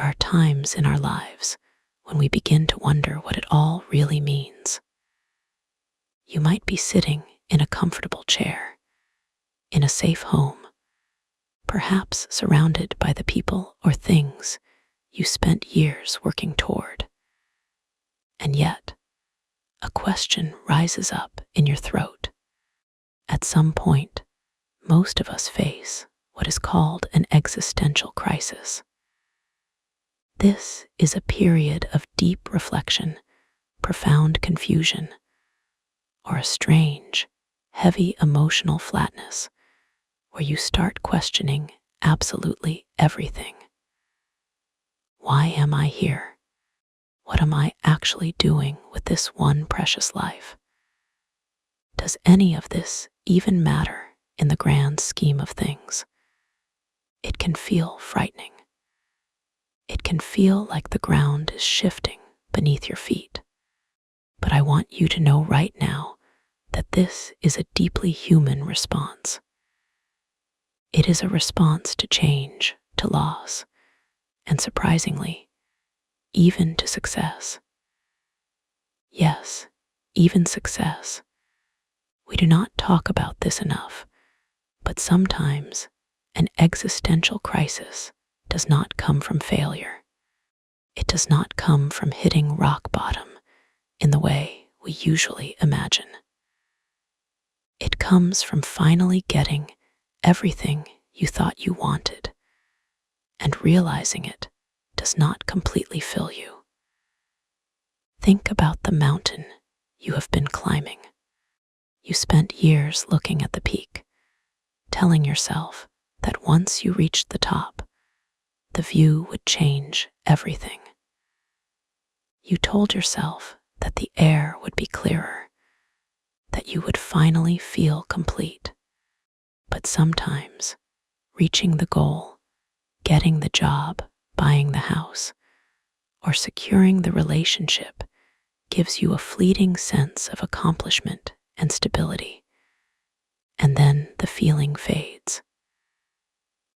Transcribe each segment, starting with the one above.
There are times in our lives when we begin to wonder what it all really means. You might be sitting in a comfortable chair, in a safe home, perhaps surrounded by the people or things you spent years working toward. And yet, a question rises up in your throat. At some point, most of us face what is called an existential crisis. This is a period of deep reflection, profound confusion, or a strange, heavy emotional flatness where you start questioning absolutely everything. Why am I here? What am I actually doing with this one precious life? Does any of this even matter in the grand scheme of things? It can feel frightening. It can feel like the ground is shifting beneath your feet. But I want you to know right now that this is a deeply human response. It is a response to change, to loss, and surprisingly, even to success. Yes, even success. We do not talk about this enough, but sometimes an existential crisis does not come from failure. It does not come from hitting rock bottom in the way we usually imagine. It comes from finally getting everything you thought you wanted and realizing it does not completely fill you. Think about the mountain you have been climbing. You spent years looking at the peak, telling yourself that once you reached the top, the view would change everything. You told yourself that the air would be clearer, that you would finally feel complete. But sometimes, reaching the goal, getting the job, buying the house, or securing the relationship gives you a fleeting sense of accomplishment and stability. And then the feeling fades.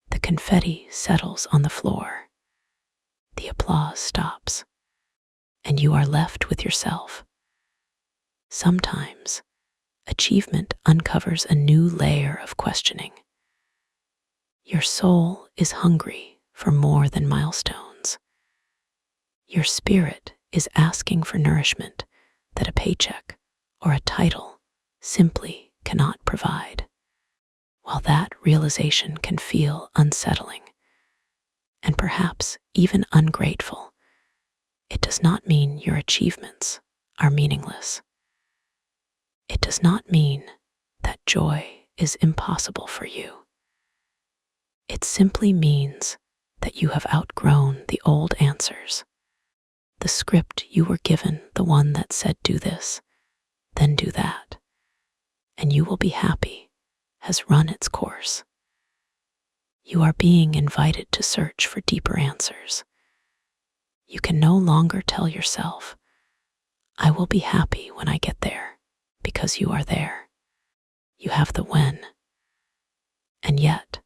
The confetti settles on the floor. The applause stops. And you are left with yourself. Sometimes, achievement uncovers a new layer of questioning. Your soul is hungry for more than milestones. Your spirit is asking for nourishment that a paycheck or a title simply cannot provide. While that realization can feel unsettling and perhaps even ungrateful, it does not mean your achievements are meaningless. It does not mean that joy is impossible for you. It simply means that you have outgrown the old answers. The script you were given, the one that said do this, then do that, and you will be happy, has run its course. You are being invited to search for deeper answers. You can no longer tell yourself, I will be happy when I get there, because you are there. You have the when. And yet,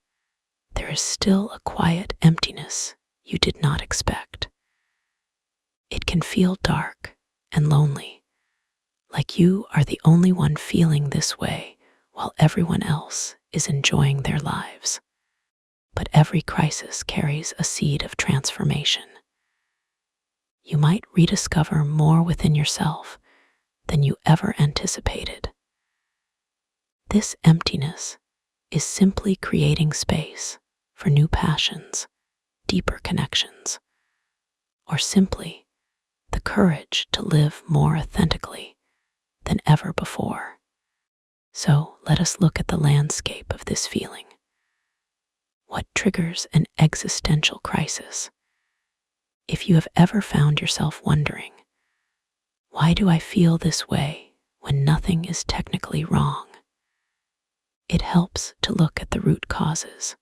there is still a quiet emptiness you did not expect. It can feel dark and lonely, like you are the only one feeling this way while everyone else is enjoying their lives. But every crisis carries a seed of transformation. You might rediscover more within yourself than you ever anticipated. This emptiness is simply creating space for new passions, deeper connections, or simply the courage to live more authentically than ever before. So let us look at the landscape of this feeling. What triggers an existential crisis? If you have ever found yourself wondering, why do I feel this way when nothing is technically wrong? It helps to look at the root causes.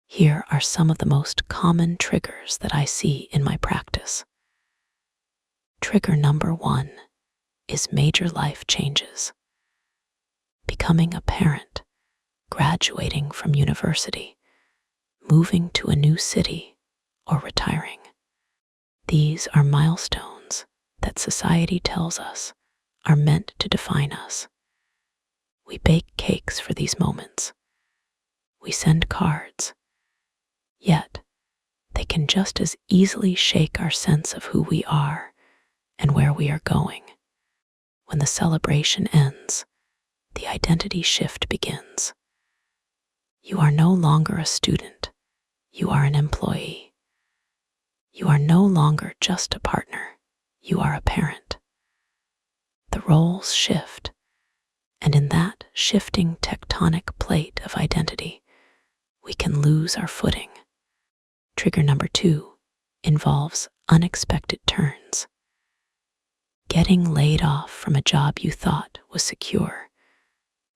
Here are some of the most common triggers that I see in my practice. Trigger number 1 is major life changes. Becoming a parent, graduating from university, moving to a new city, or retiring. These are milestones that society tells us are meant to define us. We bake cakes for these moments. We send cards. Yet, they can just as easily shake our sense of who we are and where we are going. When the celebration ends, the identity shift begins. You are no longer a student. You are an employee. You are no longer just a partner. You are a parent. The roles shift, and in that shifting tectonic plate of identity, we can lose our footing. Trigger number 2 involves unexpected turns. Getting laid off from a job you thought was secure,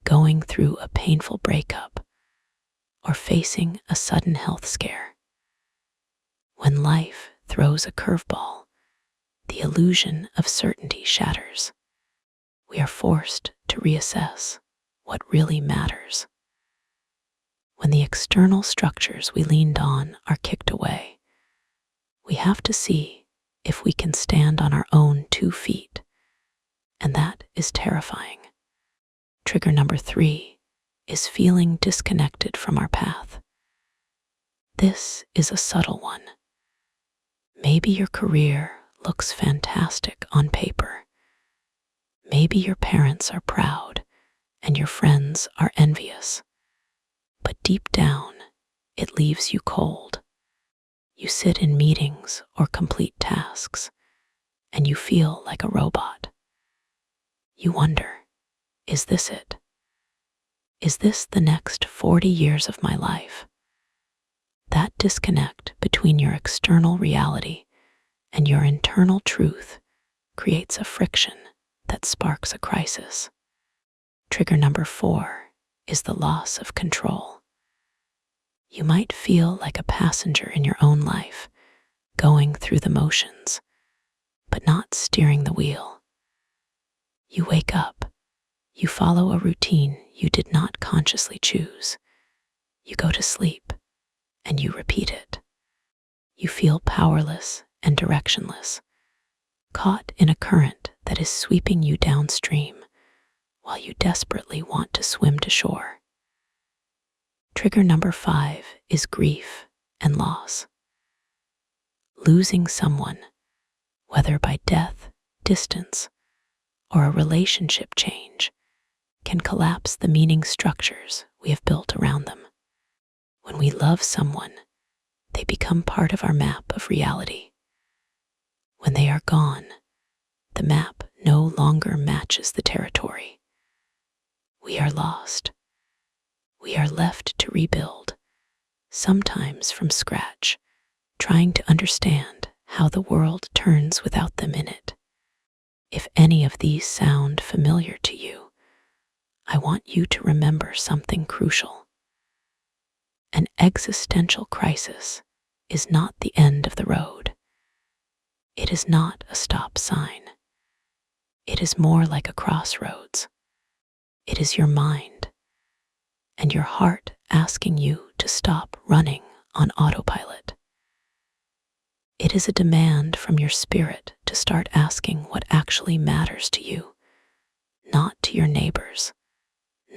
going through a painful breakup, or facing a sudden health scare. When life throws a curveball, the illusion of certainty shatters. We are forced to reassess what really matters. When the external structures we leaned on are kicked away, we have to see if we can stand on our own 2 feet, and that is terrifying. Trigger number 3 is feeling disconnected from our path. This is a subtle one. Maybe your career looks fantastic on paper. Maybe your parents are proud and your friends are envious. But deep down, it leaves you cold. You sit in meetings or complete tasks, and you feel like a robot. You wonder, is this it? Is this the next 40 years of my life? That disconnect between your external reality and your internal truth creates a friction that sparks a crisis. Trigger number 4 is the loss of control. You might feel like a passenger in your own life, going through the motions, but not steering the wheel. You wake up, you follow a routine you did not consciously choose. You go to sleep, and you repeat it. You feel powerless and directionless, caught in a current that is sweeping you downstream while you desperately want to swim to shore. Trigger number 5 is grief and loss. Losing someone, whether by death, distance, or a relationship change, can collapse the meaning structures we have built around them. When we love someone, they become part of our map of reality. When they are gone, the map no longer matches the territory. We are lost. We are left to rebuild, sometimes from scratch, trying to understand how the world turns without them in it. If any of these sound familiar to you, I want you to remember something crucial. An existential crisis is not the end of the road. It is not a stop sign. It is more like a crossroads. It is your mind and your heart asking you to stop running on autopilot. It is a demand from your spirit to start asking what actually matters to you, not to your neighbors,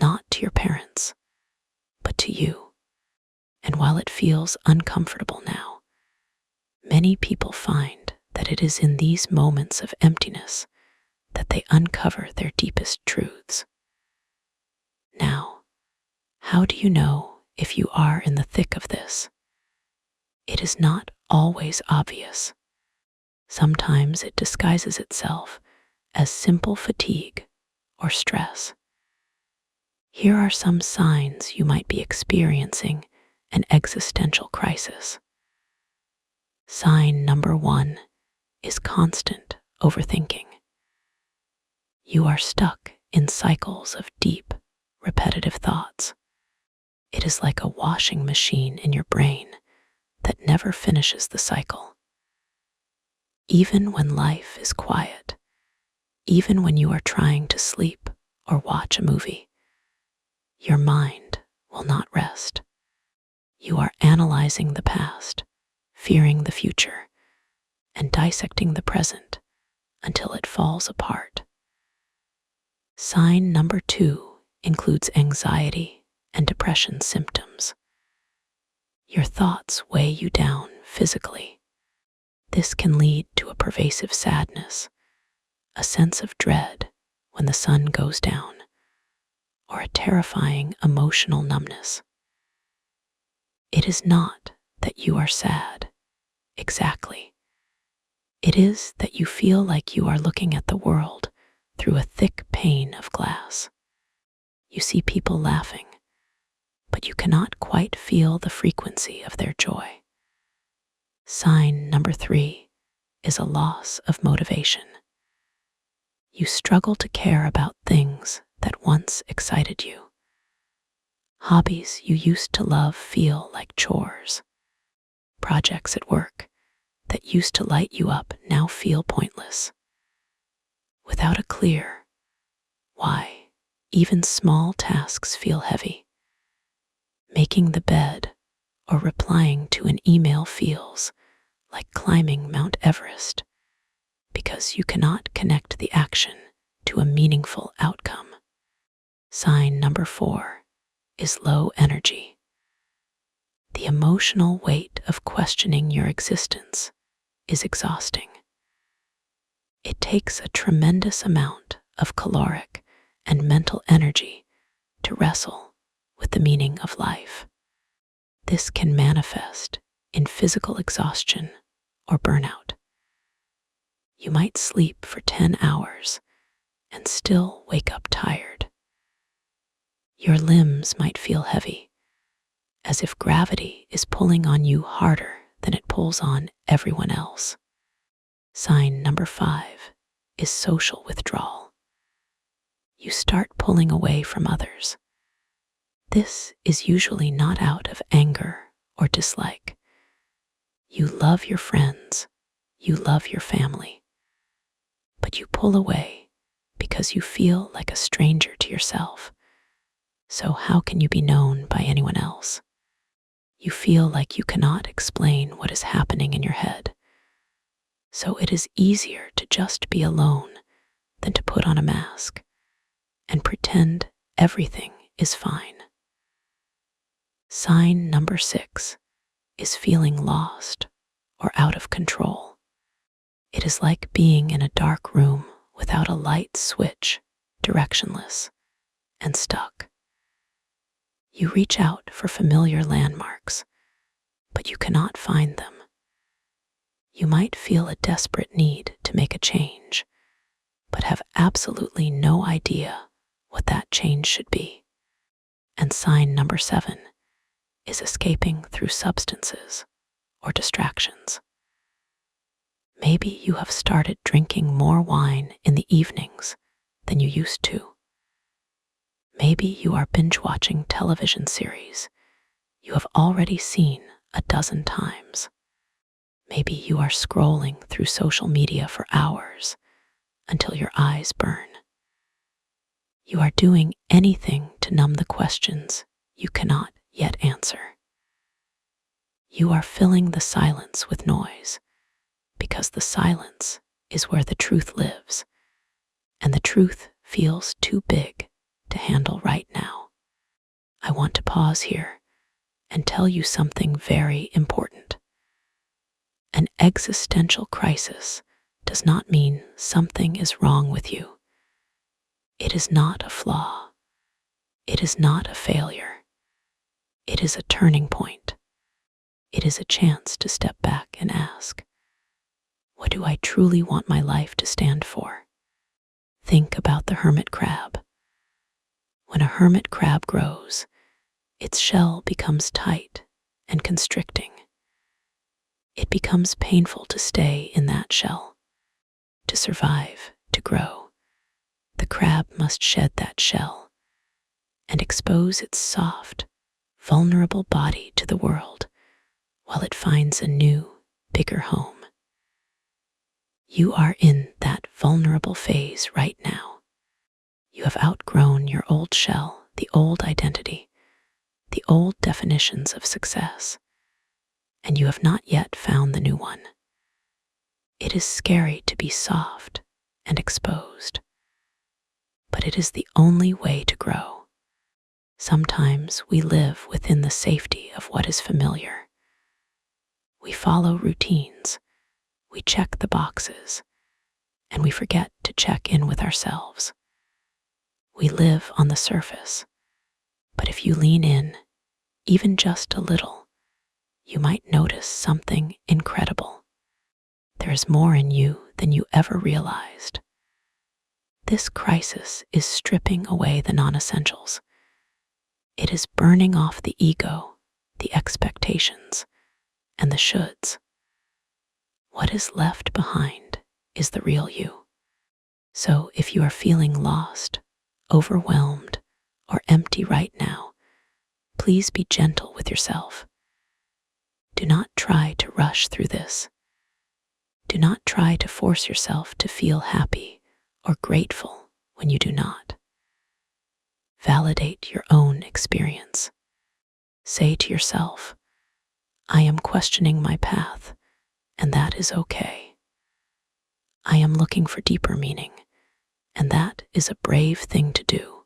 not to your parents, but to you. And while it feels uncomfortable now, many people find that it is in these moments of emptiness that they uncover their deepest truths. Now, how do you know if you are in the thick of this? It is not always obvious. Sometimes it disguises itself as simple fatigue or stress. Here are some signs you might be experiencing an existential crisis. Sign number 1 is constant overthinking. You are stuck in cycles of deep, repetitive thoughts. It is like a washing machine in your brain that never finishes the cycle. Even when life is quiet, even when you are trying to sleep or watch a movie, your mind will not rest. You are analyzing the past, fearing the future, and dissecting the present until it falls apart. Sign number 2 includes anxiety and depression symptoms. Your thoughts weigh you down physically. This can lead to a pervasive sadness, a sense of dread when the sun goes down, or a terrifying emotional numbness. It is not that you are sad, exactly. It is that you feel like you are looking at the world through a thick pane of glass. You see people laughing, but you cannot quite feel the frequency of their joy. Sign number 3 is a loss of motivation. You struggle to care about things that once excited you. Hobbies you used to love feel like chores. Projects at work that used to light you up now feel pointless. Without a clear why, even small tasks feel heavy. Making the bed or replying to an email feels like climbing Mount Everest because you cannot connect the action to a meaningful outcome. Sign number 4 is low energy. The emotional weight of questioning your existence is exhausting. It takes a tremendous amount of caloric and mental energy to wrestle with the meaning of life. This can manifest in physical exhaustion or burnout. You might sleep for 10 hours and still wake up tired. Your limbs might feel heavy, as if gravity is pulling on you harder than it pulls on everyone else. Sign number 5 is social withdrawal. You start pulling away from others. This is usually not out of anger or dislike. You love your friends, you love your family, but you pull away because you feel like a stranger to yourself. So how can you be known by anyone else? You feel like you cannot explain what is happening in your head. So it is easier to just be alone than to put on a mask and pretend everything is fine. Sign number 6 is feeling lost or out of control. It is like being in a dark room without a light switch, directionless, and stuck. You reach out for familiar landmarks, but you cannot find them. You might feel a desperate need to make a change, but have absolutely no idea what that change should be. And sign number 7 is escaping through substances or distractions. Maybe you have started drinking more wine in the evenings than you used to. Maybe you are binge-watching television series you have already seen a dozen times. Maybe you are scrolling through social media for hours until your eyes burn. You are doing anything to numb the questions you cannot yet answer. You are filling the silence with noise because the silence is where the truth lives, and the truth feels too big to handle right now. I want to pause here and tell you something very important. An existential crisis does not mean something is wrong with you. It is not a flaw. It is not a failure. It is a turning point. It is a chance to step back and ask, what do I truly want my life to stand for? Think about the hermit crab. When a hermit crab grows, its shell becomes tight and constricting. It becomes painful to stay in that shell. To survive, to grow, the crab must shed that shell and expose its soft, vulnerable body to the world while it finds a new, bigger home. You are in that vulnerable phase right now. You have outgrown your old shell, the old identity, the old definitions of success, and you have not yet found the new one. It is scary to be soft and exposed, but it is the only way to grow. Sometimes we live within the safety of what is familiar. We follow routines, we check the boxes, and we forget to check in with ourselves. We live on the surface, but if you lean in, even just a little, you might notice something incredible. There is more in you than you ever realized. This crisis is stripping away the non-essentials. It is burning off the ego, the expectations, and the shoulds. What is left behind is the real you. So if you are feeling lost, overwhelmed, or empty right now, please be gentle with yourself. Do not try to rush through this. Do not try to force yourself to feel happy or grateful when you do not. Validate your own experience. Say to yourself, I am questioning my path, and that is okay. I am looking for deeper meaning, and that is a brave thing to do.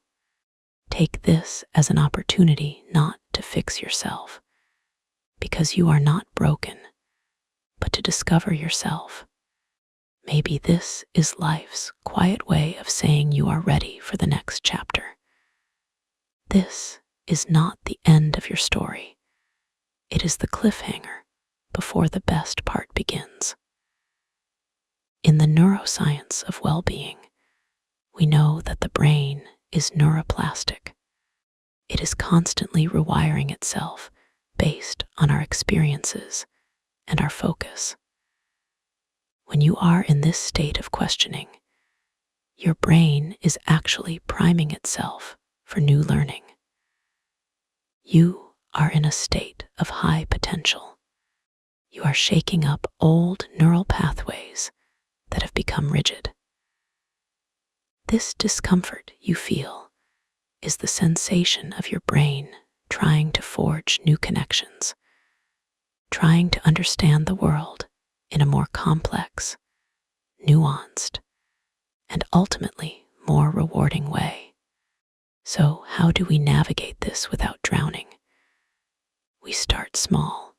Take this as an opportunity not to fix yourself, because you are not broken, but to discover yourself. Maybe this is life's quiet way of saying you are ready for the next chapter. This is not the end of your story. It is the cliffhanger before the best part begins. In the neuroscience of well-being, we know that the brain is neuroplastic. It is constantly rewiring itself based on our experiences and our focus. When you are in this state of questioning, your brain is actually priming itself for new learning. You are in a state of high potential. You are shaking up old neural pathways that have become rigid. This discomfort you feel is the sensation of your brain trying to forge new connections, trying to understand the world in a more complex, nuanced, and ultimately more rewarding way. So, how do we navigate this without drowning? We start small.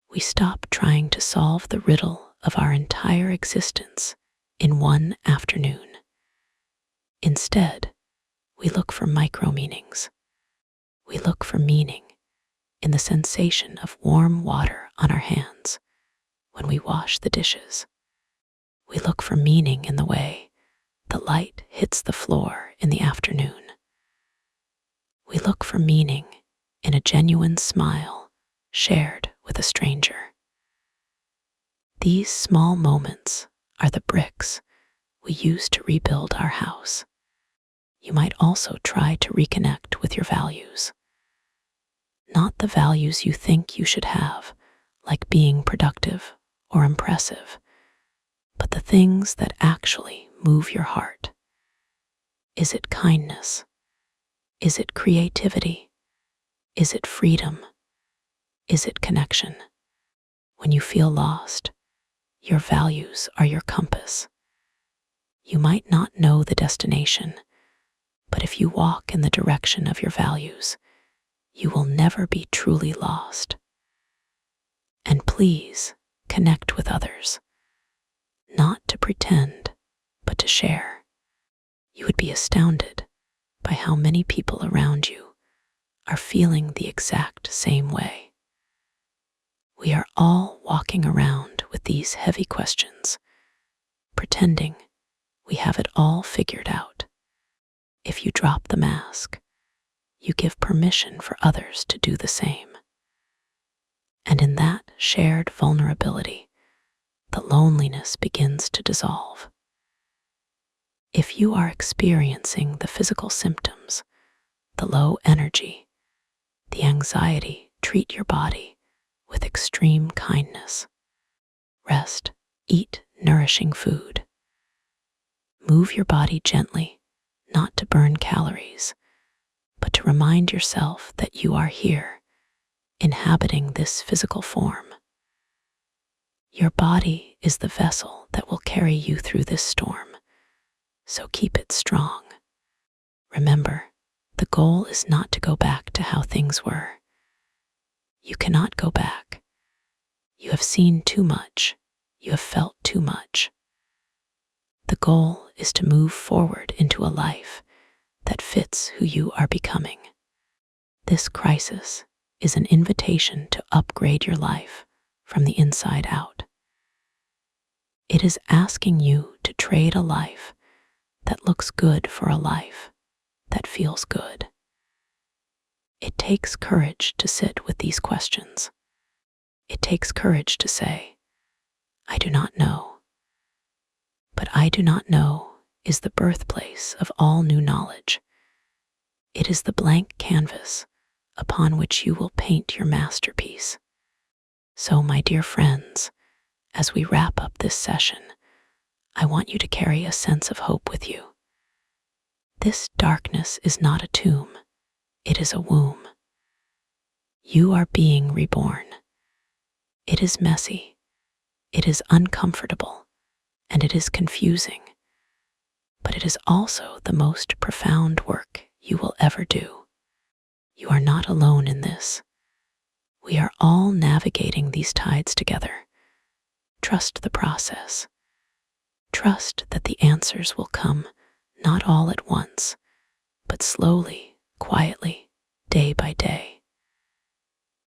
We stop trying to solve the riddle of our entire existence in one afternoon. Instead, we look for micro-meanings. We look for meaning in the sensation of warm water on our hands when we wash the dishes. We look for meaning in the way the light hits the floor in the afternoon. We look for meaning in a genuine smile shared with a stranger. These small moments are the bricks we use to rebuild our house. You might also try to reconnect with your values. Not the values you think you should have, like being productive or impressive, but the things that actually move your heart. Is it kindness? Is it creativity? Is it freedom? Is it connection? When you feel lost, your values are your compass. You might not know the destination, but if you walk in the direction of your values, you will never be truly lost. And please connect with others, not to pretend, but to share. You would be astounded by how many people around you are feeling the exact same way. We are all walking around with these heavy questions, pretending we have it all figured out. If you drop the mask, you give permission for others to do the same. And in that shared vulnerability, the loneliness begins to dissolve. If you are experiencing the physical symptoms, the low energy, the anxiety, treat your body with extreme kindness. Rest, eat nourishing food. Move your body gently, not to burn calories, but to remind yourself that you are here, inhabiting this physical form. Your body is the vessel that will carry you through this storm, so keep it strong. Remember, the goal is not to go back to how things were. You cannot go back. You have seen too much. You have felt too much. The goal is to move forward into a life that fits who you are becoming. This crisis is an invitation to upgrade your life from the inside out. It is asking you to trade a life that looks good for a life that feels good. It takes courage to sit with these questions. It takes courage to say, I do not know. But I do not know is the birthplace of all new knowledge. It is the blank canvas upon which you will paint your masterpiece. So, my dear friends, as we wrap up this session, I want you to carry a sense of hope with you. This darkness is not a tomb, it is a womb. You are being reborn. It is messy, it is uncomfortable, and it is confusing, but it is also the most profound work you will ever do. You are not alone in this. We are all navigating these tides together. Trust the process. Trust that the answers will come not all at once, but slowly, quietly, day by day.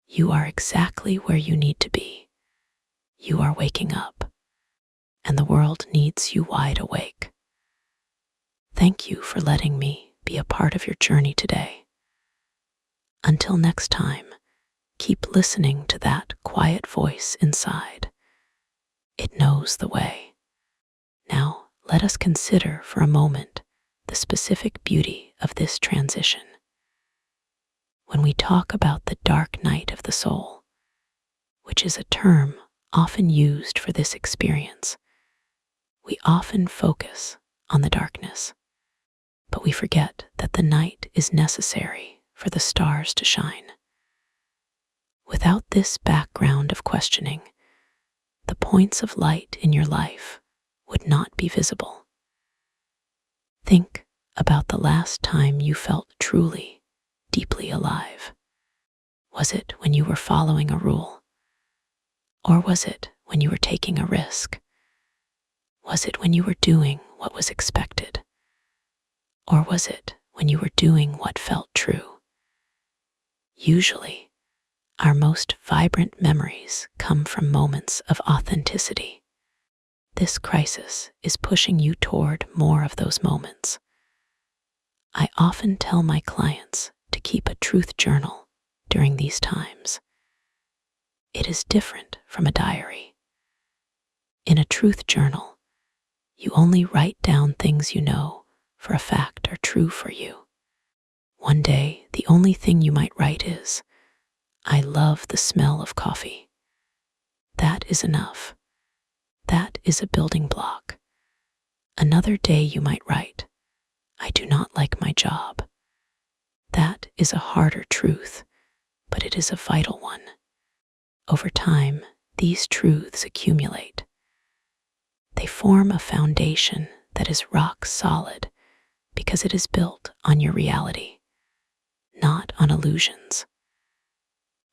You are exactly where you need to be. You are waking up, and the world needs you wide awake. Thank you for letting me be a part of your journey today. Until next time, keep listening to that quiet voice inside. It knows the way. Now, let us consider for a moment the specific beauty of this transition. When we talk about the dark night of the soul, which is a term often used for this experience, we often focus on the darkness, but we forget that the night is necessary for the stars to shine. Without this background of questioning, the points of light in your life would not be visible. Think about the last time you felt truly, deeply alive. Was it when you were following a rule? Or was it when you were taking a risk? Was it when you were doing what was expected? Or was it when you were doing what felt true? Usually, our most vibrant memories come from moments of authenticity. This crisis is pushing you toward more of those moments. I often tell my clients to keep a truth journal during these times. It is different from a diary. In a truth journal, you only write down things you know for a fact are true for you. One day, the only thing you might write is, I love the smell of coffee. That is enough. That is a building block. Another day you might write, I do not like my job. That is a harder truth, but it is a vital one. Over time, these truths accumulate. They form a foundation that is rock solid because it is built on your reality, not on illusions.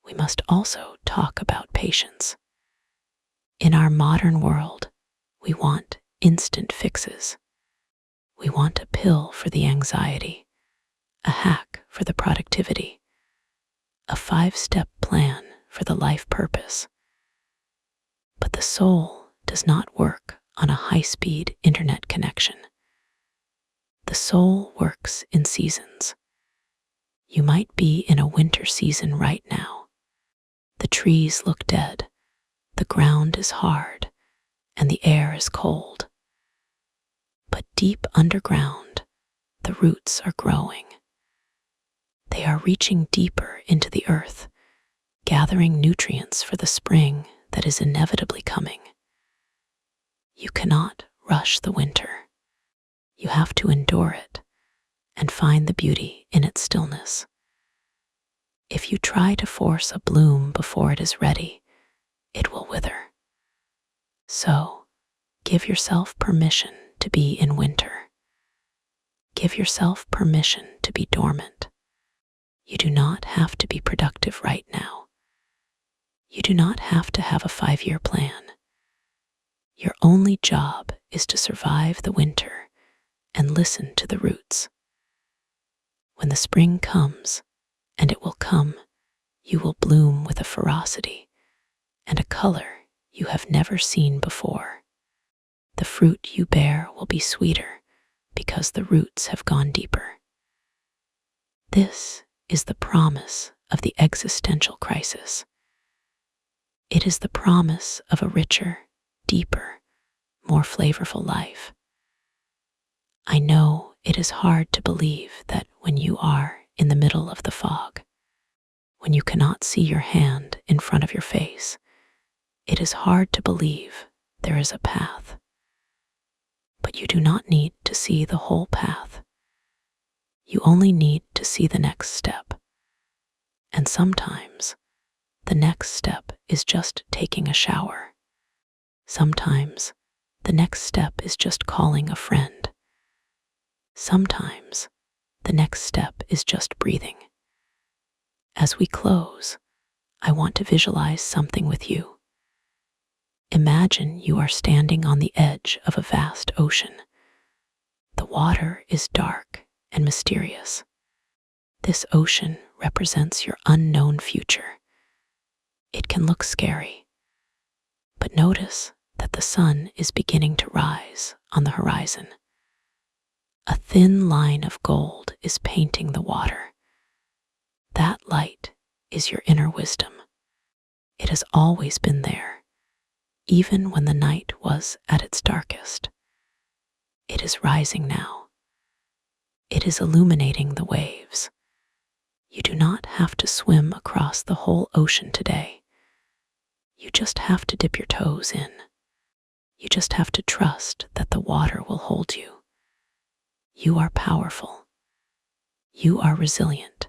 We must also talk about patience. In our modern world, we want instant fixes. We want a pill for the anxiety, a hack for the productivity, a 5-step plan for the life purpose. But the soul does not work on a high-speed internet connection. The soul works in seasons. You might be in a winter season right now. The trees look dead, the ground is hard, and the air is cold. But deep underground, the roots are growing. They are reaching deeper into the earth, gathering nutrients for the spring that is inevitably coming. You cannot rush the winter. You have to endure it and find the beauty in its stillness. If you try to force a bloom before it is ready, it will wither. So, give yourself permission to be in winter. Give yourself permission to be dormant. You do not have to be productive right now. You do not have to have a 5-year plan. Your only job is to survive the winter and listen to the roots. When the spring comes, and it will come, you will bloom with a ferocity and a color you have never seen before. The fruit you bear will be sweeter because the roots have gone deeper. This is the promise of the existential crisis. It is the promise of a richer, deeper, more flavorful life. I know it is hard to believe that when you are in the middle of the fog, when you cannot see your hand in front of your face, it is hard to believe there is a path. But you do not need to see the whole path. You only need to see the next step. And sometimes, the next step is just taking a shower. Sometimes, the next step is just calling a friend. Sometimes, the next step is just breathing. As we close, I want to visualize something with you. Imagine you are standing on the edge of a vast ocean. The water is dark and mysterious. This ocean represents your unknown future. It can look scary, but notice that the sun is beginning to rise on the horizon. A thin line of gold is painting the water. That light is your inner wisdom. It has always been there, even when the night was at its darkest. It is rising now. It is illuminating the waves. You do not have to swim across the whole ocean today. You just have to dip your toes in. You just have to trust that the water will hold you. You are powerful. You are resilient.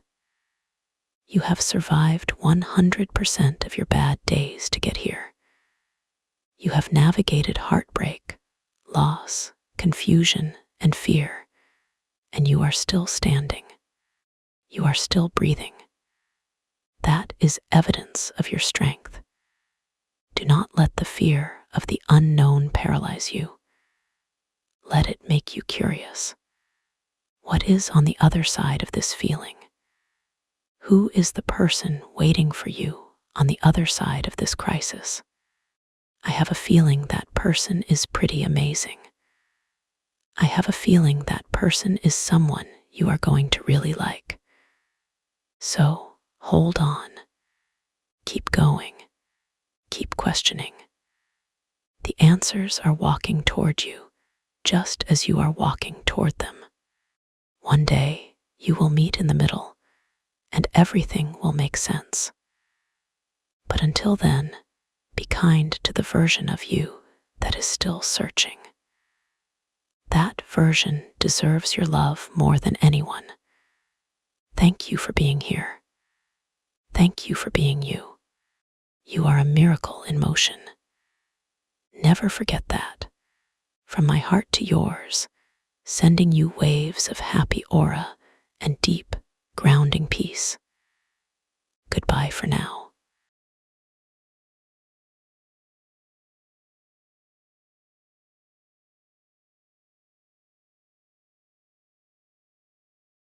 You have survived 100% of your bad days to get here. You have navigated heartbreak, loss, confusion, and fear, and you are still standing. You are still breathing. That is evidence of your strength. Do not let the fear of the unknown paralyze you. Let it make you curious. What is on the other side of this feeling? Who is the person waiting for you on the other side of this crisis? I have a feeling that person is pretty amazing. I have a feeling that person is someone you are going to really like. So, hold on. Keep going. Keep questioning. The answers are walking toward you, just as you are walking toward them. One day, you will meet in the middle, and everything will make sense. But until then, be kind to the version of you that is still searching. That version deserves your love more than anyone. Thank you for being here. Thank you for being you. You are a miracle in motion. Never forget that. From my heart to yours, sending you waves of happy aura and deep, grounding peace. Goodbye for now.